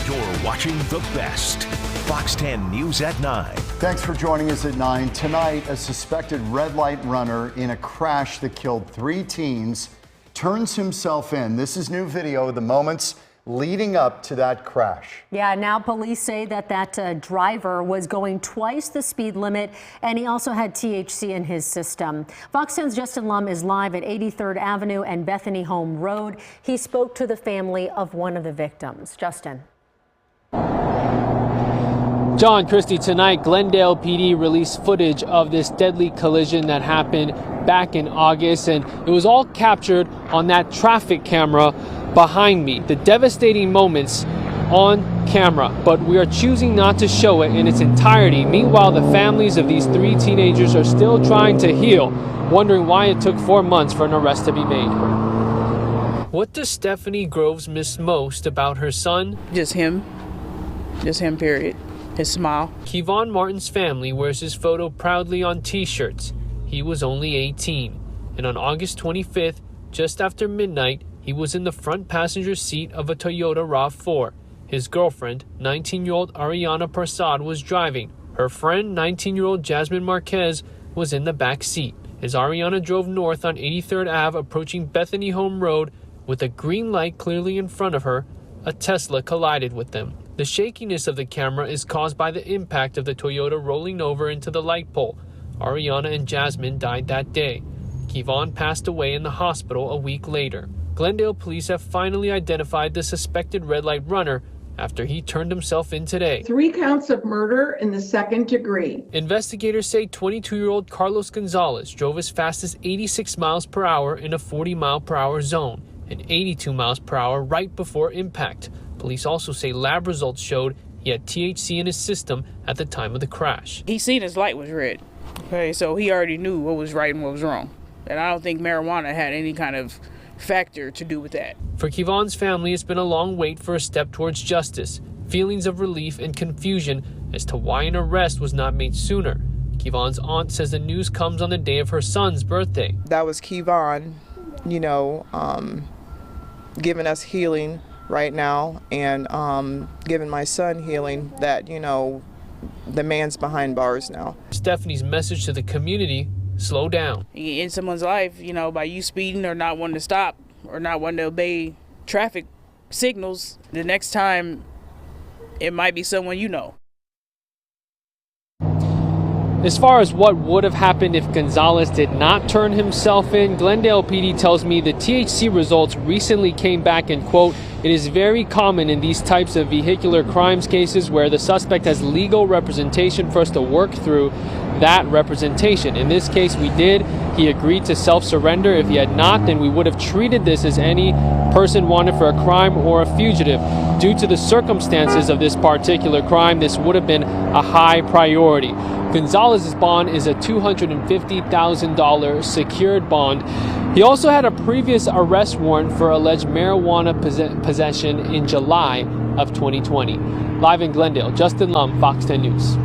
You're watching the best. Fox 10 News at 9. Thanks for joining us at 9. Tonight, a suspected red light runner in a crash that killed 3 teens turns himself in. This is new video of the moments leading up to that crash. Yeah, now police say that driver was going twice the speed limit, and he also had THC in his system. Fox 10's Justin Lum is live at 83rd Avenue and Bethany Home Road. He spoke to the family of one of the victims. Justin. John, Christie, tonight Glendale PD released footage of this deadly collision that happened back in August, and it was all captured on that traffic camera behind me. The devastating moments on camera, but we are choosing not to show it in its entirety. Meanwhile, the families of these 3 teenagers are still trying to heal, wondering why it took 4 months for an arrest to be made. What does Stephanie Groves miss most about her son? Just him, period. His smile. Kevon Martin's family wears his photo proudly on t-shirts. He was only 18, and on August 25th, just after midnight, he was in the front passenger seat of a Toyota RAV4. His girlfriend, 19-year-old Ariana Prasad, was driving. Her friend, 19-year-old Jasmine Marquez, was in the back seat. As Ariana drove north on 83rd Ave, approaching Bethany Home Road, with a green light clearly in front of her, a Tesla collided with them. The shakiness of the camera is caused by the impact of the Toyota rolling over into the light pole. Ariana and Jasmine died that day. Kevon passed away in the hospital a week later. Glendale police have finally identified the suspected red light runner after he turned himself in today. 3 counts of murder in the 2nd degree. Investigators say 22-year-old Carlos Gonzalez drove as fast as 86 miles per hour in a 40-mile-per-hour zone and 82 miles per hour right before impact. Police also say lab results showed he had THC in his system at the time of the crash. He seen his light was red. Okay, so he already knew what was right and what was wrong. And I don't think marijuana had any kind of factor to do with that. For Kevon's family, it's been a long wait for a step towards justice. Feelings of relief and confusion as to why an arrest was not made sooner. Kevon's aunt says the news comes on the day of her son's birthday. That was Kevon, giving us healing right now, and giving my son healing that, the man's behind bars now. Stephanie's message to the community: slow down. In someone's life, by you speeding or not wanting to stop or not wanting to obey traffic signals, the next time it might be someone you know. As far as what would have happened if Gonzalez did not turn himself in, Glendale PD tells me the THC results recently came back and, quote, "It is very common in these types of vehicular crimes cases where the suspect has legal representation for us to work through that representation. In this case, we did. He agreed to self-surrender. If he had not, then we would have treated this as any person wanted for a crime or a fugitive. Due to the circumstances of this particular crime, this would have been a high priority." Gonzalez's bond is a $250,000 secured bond. He also had a previous arrest warrant for alleged marijuana possession in July of 2020. Live in Glendale, Justin Lum, Fox 10 News.